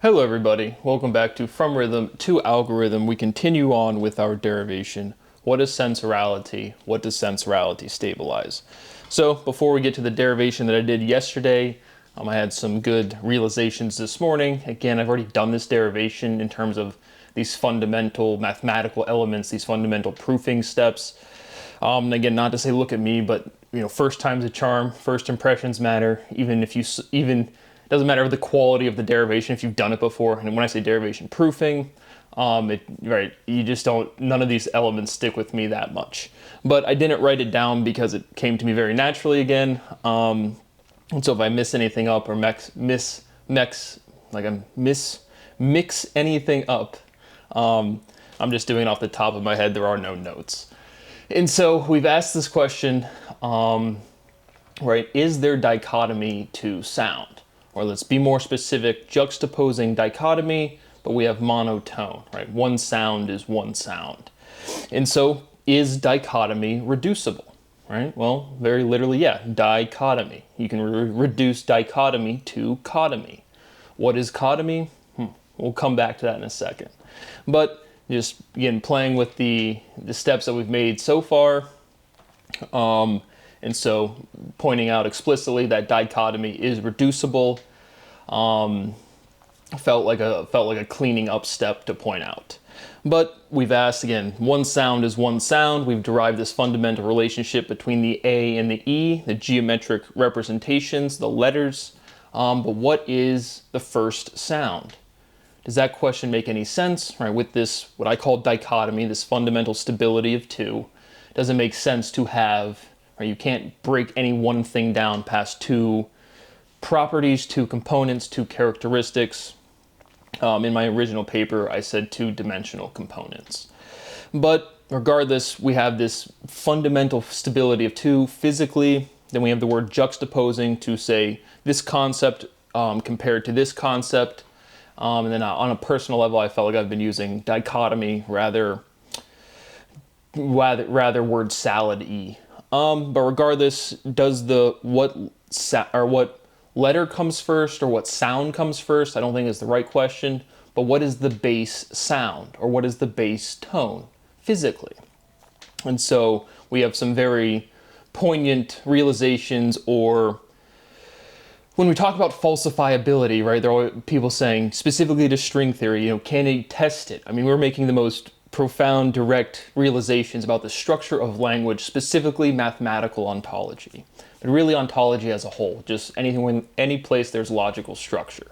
Hello everybody, welcome back to From Rhythm to Algorithm. We continue on with our derivation. What is sensorality? What does sensorality stabilize? So before we get to the derivation that I did yesterday, I had some good realizations this morning. Again, I've already done this derivation in terms of these fundamental mathematical elements, these fundamental proofing steps. Again, not to say look at me, but first time's a charm, first impressions matter, doesn't matter the quality of the derivation if you've done it before. And when I say derivation proofing, you just don't, none of these elements stick with me that much. But I didn't write it down because it came to me very naturally again. And so if I miss anything up or mix anything up, I'm just doing it off the top of my head. There are no notes. And so we've asked this question, is there dichotomy to sound? Or let's be more specific, juxtaposing dichotomy, but we have monotone, right? One sound is one sound. And so is dichotomy reducible, right? Well, very literally, yeah, dichotomy. You can reduce dichotomy to cotomy. What is cotomy? We'll come back to that in a second. But just, again, playing with the steps that we've made so far, and so pointing out explicitly that dichotomy is reducible felt like a cleaning up step to point out. But we've asked, again, one sound is one sound. We've derived this fundamental relationship between the A and the E, the geometric representations, the letters. But what is the first sound? Does that question make any sense? Right, with this, what I call dichotomy, this fundamental stability of two, does it make sense to have, you can't break any one thing down past two properties, two components, two characteristics. In my original paper, I said two-dimensional components. But regardless, we have this fundamental stability of two physically. Then we have the word juxtaposing to say this concept compared to this concept. And then on a personal level, I felt like I've been using dichotomy rather word salad-y. But regardless, does what letter comes first or what sound comes first, I don't think is the right question. But what is the base sound or what is the base tone physically? And so we have some very poignant realizations, or when we talk about falsifiability, right, there are people saying, specifically to string theory, can they test it? I mean, we're making the most profound, direct realizations about the structure of language, specifically mathematical ontology, but really ontology as a whole, just any place there's logical structure.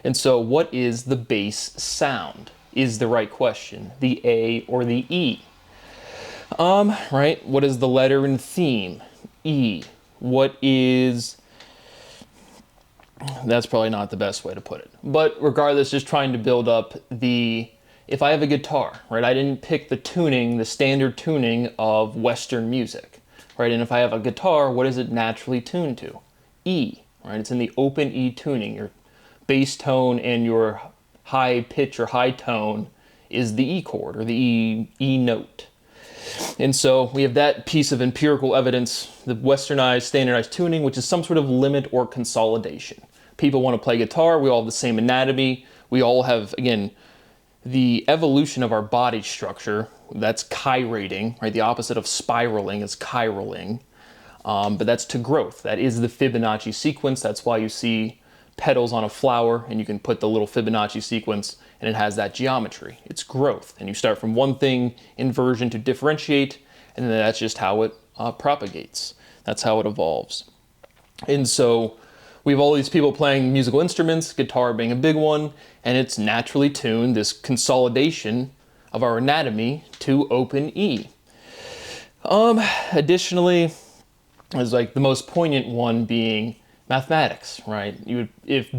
And so what is the base sound is the right question, the A or the E? Right, what is the letter in theme? E. That's probably not the best way to put it. But regardless, just trying to build up if I have a guitar, right, I didn't pick the standard tuning of Western music, right? And if I have a guitar, what is it naturally tuned to? E, right? It's in the open E tuning. Your bass tone and your high pitch or high tone is the E chord or the E note. And so we have that piece of empirical evidence, the westernized, standardized tuning, which is some sort of limit or consolidation. People want to play guitar. We all have the same anatomy. We all have, again, the evolution of our body structure, that's gyrating, right? The opposite of spiraling is gyraling, but that's to growth. That is the Fibonacci sequence. That's why you see petals on a flower and you can put the little Fibonacci sequence and it has that geometry. It's growth. And you start from one thing, inversion to differentiate, and then that's just how it propagates. That's how it evolves. And so we have all these people playing musical instruments, guitar being a big one, and it's naturally tuned, this consolidation of our anatomy to open E. Additionally, is like the most poignant one being mathematics, right? If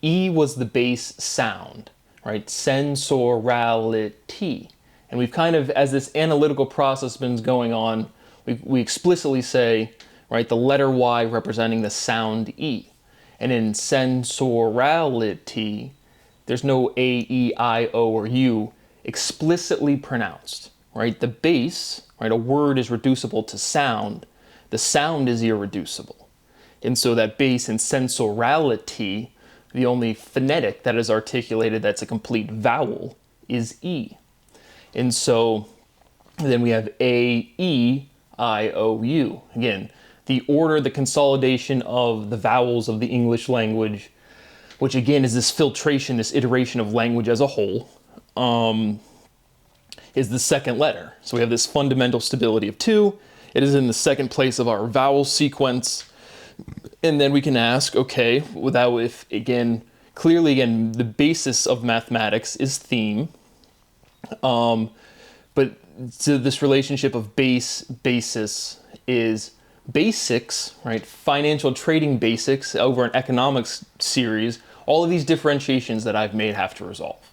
E was the base sound, right? Sensorality. And we've kind of, as this analytical process has been going on, we explicitly say, right, the letter Y representing the sound E. And in sensorality, there's no A, E, I, O, or U explicitly pronounced, right? The base, right, a word is reducible to sound. The sound is irreducible. And so that base in sensorality The only phonetic that is articulated that's a complete vowel is E. And so then we have A, E, I, O, U. Again, the order, the consolidation of the vowels of the English language, which again is this filtration, this iteration of language as a whole, is the second letter. So we have this fundamental stability of 2. It is in the second place of our vowel sequence. And then we can ask, okay, without if, again, clearly, again, the basis of mathematics is theme. But so this relationship of basis is basics, right? Financial trading basics over an economics series. All of these differentiations that I've made have to resolve.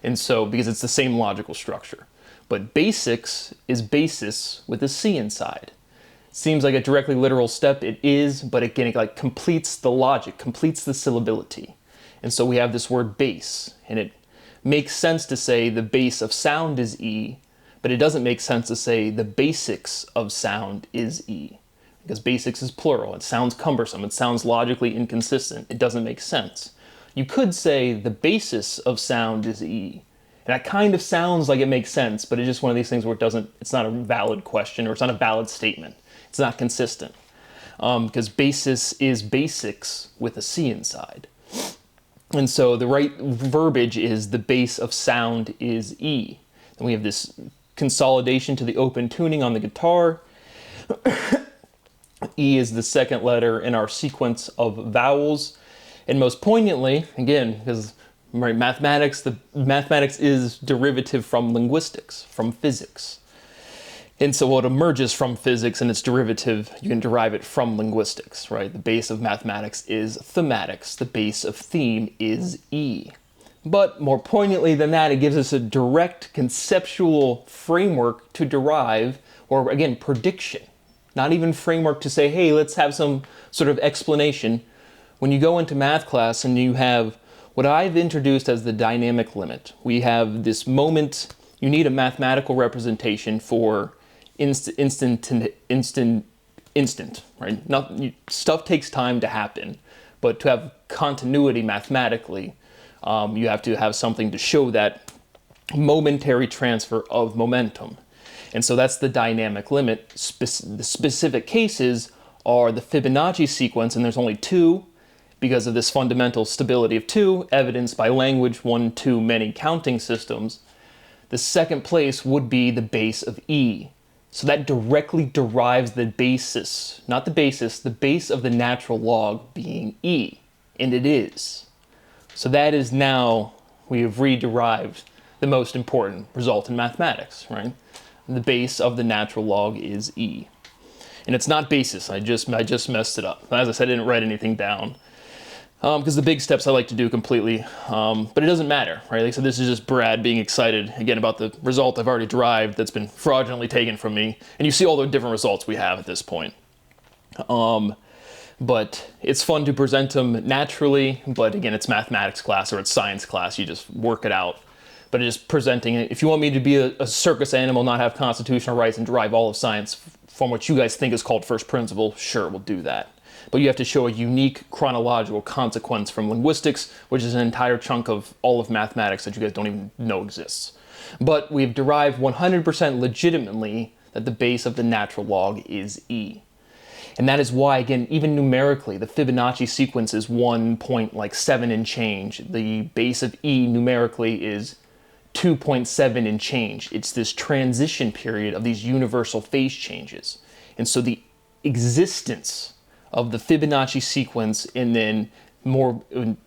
And so, because it's the same logical structure. But basics is basis with a C inside. Seems like a directly literal step. It is, but again, it like completes the logic, completes the syllability. And so we have this word base, and it makes sense to say the base of sound is E, but it doesn't make sense to say the basics of sound is E, because basics is plural. It sounds cumbersome. It sounds logically inconsistent. It doesn't make sense. You could say the basis of sound is E, and that kind of sounds like it makes sense, but it's just one of these things where it's not a valid question, or it's not a valid statement. It's not consistent, because basis is basics with a C inside. And so the right verbiage is the base of sound is E. And we have this consolidation to the open tuning on the guitar. E is the second letter in our sequence of vowels. And most poignantly, again, because right, mathematics is derivative from linguistics, from physics. And so what emerges from physics and its derivative, you can derive it from linguistics, right? The base of mathematics is thematics. The base of theme is E. But more poignantly than that, it gives us a direct conceptual framework to derive, or again, prediction. Not even framework to say, hey, let's have some sort of explanation. When you go into math class and you have what I've introduced as the dynamic limit, we have this moment, you need a mathematical representation for instant, right? Stuff takes time to happen, but to have continuity mathematically, you have to have something to show that momentary transfer of momentum. And so that's the dynamic limit. The specific cases are the Fibonacci sequence, and there's only 2 because of this fundamental stability of 2, evidenced by language, 1, 2, many counting systems. The second place would be the base of E. So that directly derives the basis, not the basis, the base of the natural log being E, and it is. So that is now, we have re-derived the most important result in mathematics, right? The base of the natural log is E. And it's not basis, I just messed it up. As I said, I didn't write anything down. Because the big steps I like to do completely, but it doesn't matter, right? Like I said, this is just Brad being excited, again, about the result I've already derived that's been fraudulently taken from me. And you see all the different results we have at this point. But it's fun to present them naturally, but again, it's mathematics class or it's science class, you just work it out. But just presenting it, if you want me to be a circus animal, not have constitutional rights, and derive all of science from what you guys think is called first principle, sure, we'll do that. But you have to show a unique chronological consequence from linguistics, which is an entire chunk of all of mathematics that you guys don't even know exists. But we've derived 100% legitimately that the base of the natural log is E. And that is why, again, even numerically, the Fibonacci sequence is 1.7 and change. The base of E numerically is 2.7 and change. It's this transition period of these universal phase changes. And so the existence of the Fibonacci sequence, and then more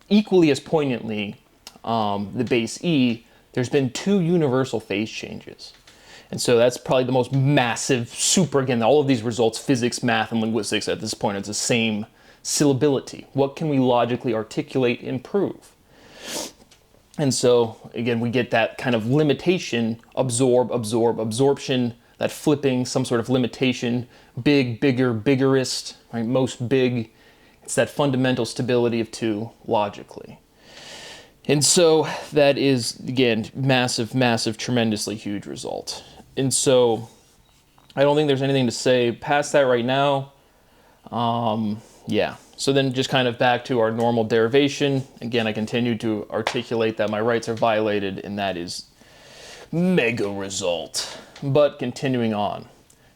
equally as poignantly, the base E, there's been 2 universal phase changes. And so that's probably the most massive, again, all of these results, physics, math, and linguistics at this point, it's the same syllability. What can we logically articulate and prove? And so, again, we get that kind of limitation, absorption, that flipping, some sort of limitation, big, bigger, biggerest, right? Most big. It's that fundamental stability of 2 logically. And so that is, again, massive, tremendously huge result. And so I don't think there's anything to say past that right now. Yeah, So then just kind of back to our normal derivation. Again, I continue to articulate that my rights are violated, and that is mega result. But continuing on.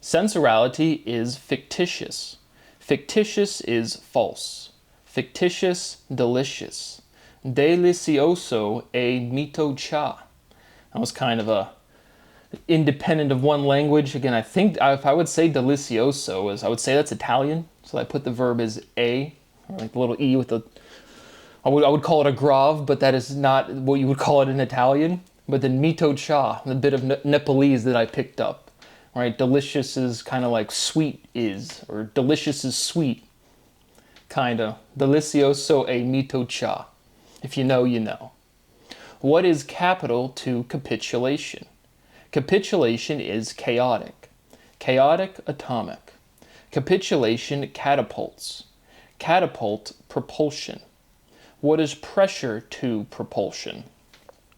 Sensorality is fictitious. Fictitious is false. Fictitious, delicious. Delicioso e mito cha. That was kind of a independent of one language. Again, I think if I would say delicioso, I would say that's Italian. So I put the verb as a, or like the little e with the, I would call it a grave, but that is not what you would call it in Italian. But then mito cha, the bit of Nepalese that I picked up, right? Delicious is kind of like sweet is, or delicious is sweet, kind of. Delicioso e mito cha. If you know, you know. What is capital to capitulation? Capitulation is chaotic. Chaotic, atomic. Capitulation, catapults. Catapult, propulsion. What is pressure to propulsion?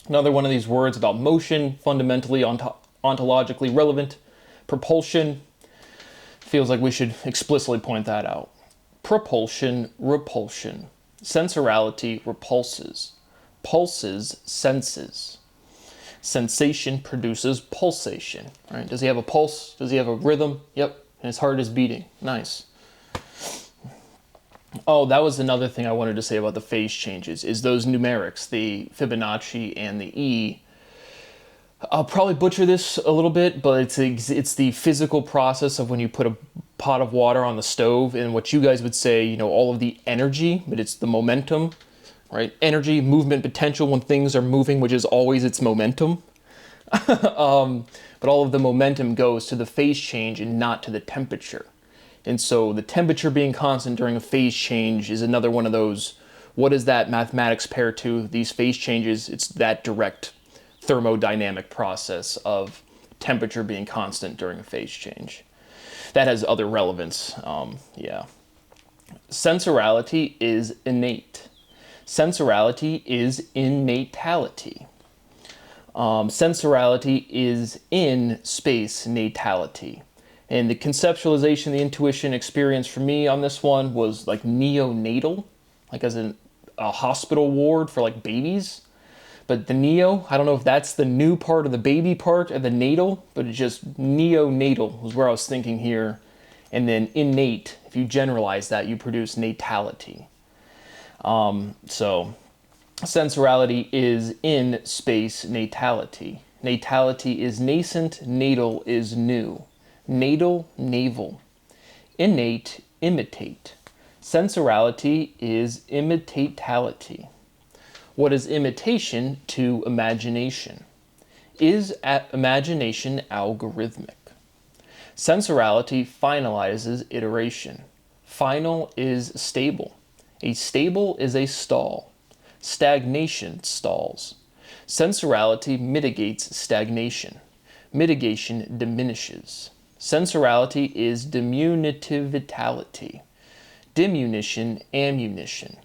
Another one of these words about motion, fundamentally ontologically relevant. Propulsion, feels like we should explicitly point that out. Propulsion, repulsion. Sensorality, repulses. Pulses, senses. Sensation produces pulsation, right? Does he have a pulse? Does he have a rhythm? Yep. And his heart is beating. Nice. Oh, that was another thing I wanted to say about the phase changes, is those numerics, the Fibonacci and the E. I'll probably butcher this a little bit, but it's the physical process of when you put a pot of water on the stove and what you guys would say, you know, all of the energy, but it's the momentum, right? Energy, movement, potential when things are moving, which is always its momentum. But all of the momentum goes to the phase change and not to the temperature. And so the temperature being constant during a phase change is another one of those, what does that mathematics pair to? These phase changes, it's that direct thermodynamic process of temperature being constant during a phase change. That has other relevance, yeah. Sensorality is innate. Sensorality is innatality. Sensorality is in space natality. And the conceptualization, the intuition experience for me on this one was like neonatal, like as in a hospital ward for like babies. But the neo, I don't know if that's the new part of the baby part of the natal, but it's just neonatal was where I was thinking here. And then innate, if you generalize that, you produce natality. So sensorality is in space natality. Natality is nascent, natal is new. Natal, navel. Innate, imitate. Sensorality is imitatality. What is imitation to imagination? Is imagination algorithmic? Sensorality finalizes iteration. Final is stable. A stable is a stall. Stagnation stalls. Sensorality mitigates stagnation. Mitigation diminishes. Sensorality is diminutivity. Diminution, ammunition.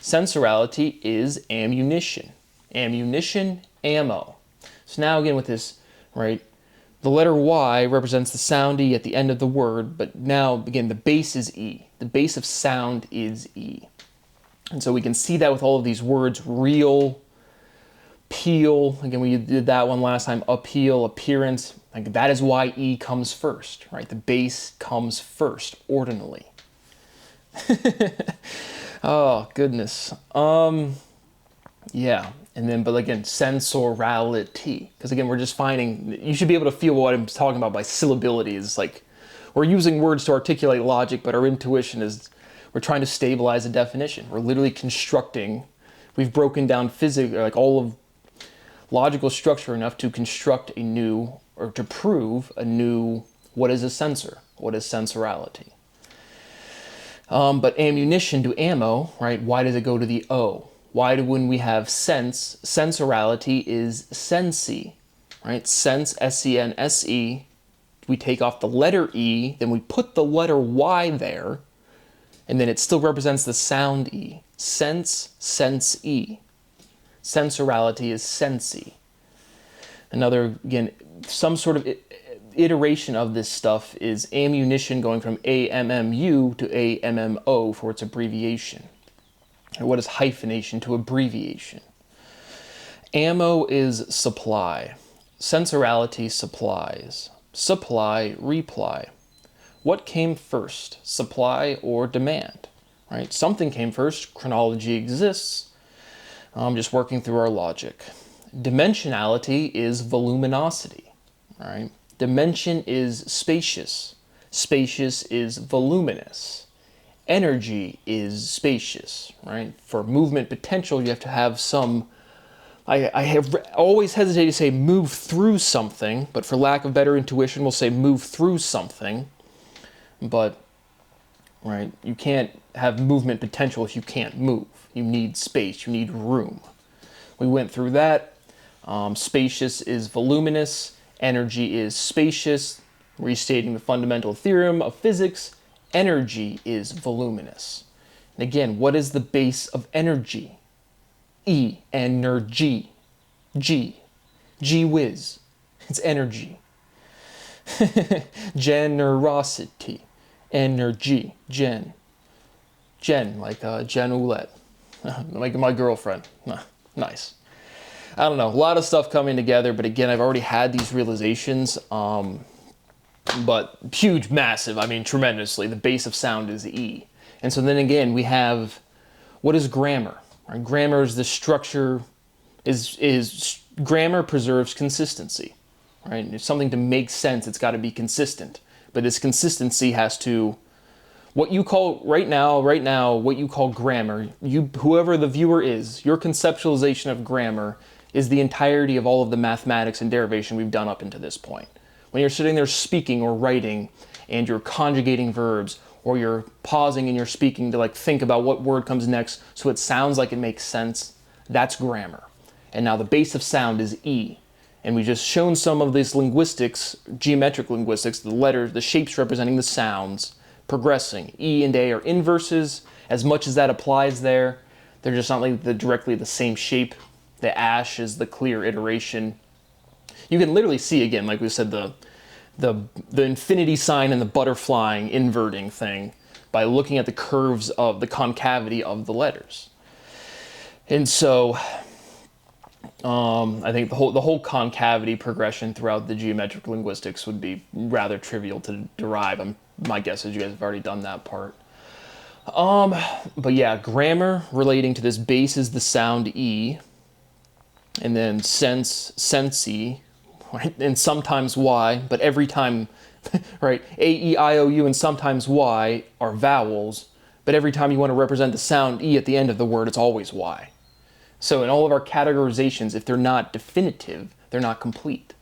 Sensorality is ammunition. Ammunition, ammo. So now again with this, right, the letter Y represents the sound E at the end of the word, but now again the base is E. The base of sound is E. And so we can see that with all of these words, real, peel, again we did that one last time, appeal, appearance, like that is why E comes first, right? The base comes first, ordinally. Oh, goodness. Yeah, and then, but again, sensorality, because again, we're just finding, you should be able to feel what I'm talking about by syllability. Is like, we're using words to articulate logic, but our intuition is, we're trying to stabilize a definition. We're literally constructing, we've broken down physics, like all of logical structure enough to construct a new, or to prove a new, what is a sensor? What is sensorality? But ammunition to ammo, right? Why does it go to the O? Why do, when we have sense, sensorality is sensey, right? Sense, S-E-N-S-E. We take off the letter E, then we put the letter Y there, and then it still represents the sound E. Sense, sense-E. Sensorality is sensey. Another, again, some sort of iteration of this stuff is ammunition going from AMMU to AMMO for its abbreviation. And what is hyphenation to abbreviation? Ammo is supply. Sensorality supplies. Supply, reply. What came first, supply or demand? Right? Something came first, chronology exists. I'm just working through our logic. Dimensionality is voluminosity. Right? Dimension is spacious. Spacious is voluminous. Energy is spacious. Right? For movement potential, you have to have some. I have always hesitated to say move through something, but for lack of better intuition, we'll say move through something. But, right, you can't have movement potential if you can't move. You need space, you need room. We went through that. Spacious is voluminous, energy is spacious. Restating the fundamental theorem of physics, energy is voluminous. And again, what is the base of energy? E, energy. G. Gee whiz. It's energy. Generosity. Energy. Jen, like Jen Oulette. Like my girlfriend. Nice. I don't know. A lot of stuff coming together, but again, I've already had these realizations. But huge, massive, I mean, tremendously. The base of sound is E. And so then again, we have, what is grammar? Right? Grammar is the structure, grammar preserves consistency, right? If something to make sense, it's got to be consistent. But this consistency has to, what you call, right now, what you call grammar, whoever the viewer is, your conceptualization of grammar is the entirety of all of the mathematics and derivation we've done up until this point. When you're sitting there speaking or writing and you're conjugating verbs, or you're pausing in your speaking to like think about what word comes next so it sounds like it makes sense, that's grammar. And now the base of sound is E. And we've just shown some of this linguistics, geometric linguistics, the letters, the shapes representing the sounds, progressing. E and A are inverses. As much as that applies there, they're just not like directly the same shape. The ash is the clear iteration. You can literally see, again, like we said, the infinity sign and the butterfly inverting thing by looking at the curves of the concavity of the letters. And so I think the whole concavity progression throughout the geometric linguistics would be rather trivial to derive. My guess is you guys have already done that part. But yeah, grammar relating to this base is the sound E, and then sense-y, right? And sometimes Y, but every time, right? A, E, I, O, U, and sometimes Y are vowels, but every time you want to represent the sound E at the end of the word, it's always Y. So in all of our categorizations, if they're not definitive, they're not complete,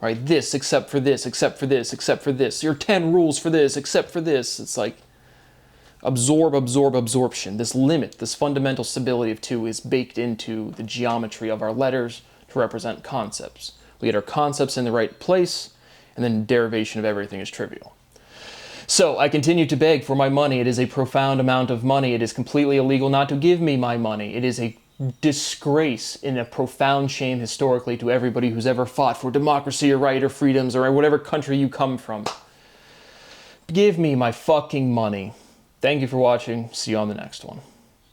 right? This, except for this, except for this, except for this. Your 10 rules for this, except for this. It's like absorption. This limit, this fundamental stability of 2 is baked into the geometry of our letters to represent concepts. We get our concepts in the right place, and then derivation of everything is trivial. So I continue to beg for my money. It is a profound amount of money. It is completely illegal not to give me my money. It is a disgrace and a profound shame historically to everybody who's ever fought for democracy or right or freedoms or whatever country you come from. Give me my fucking money. Thank you for watching. See you on the next one.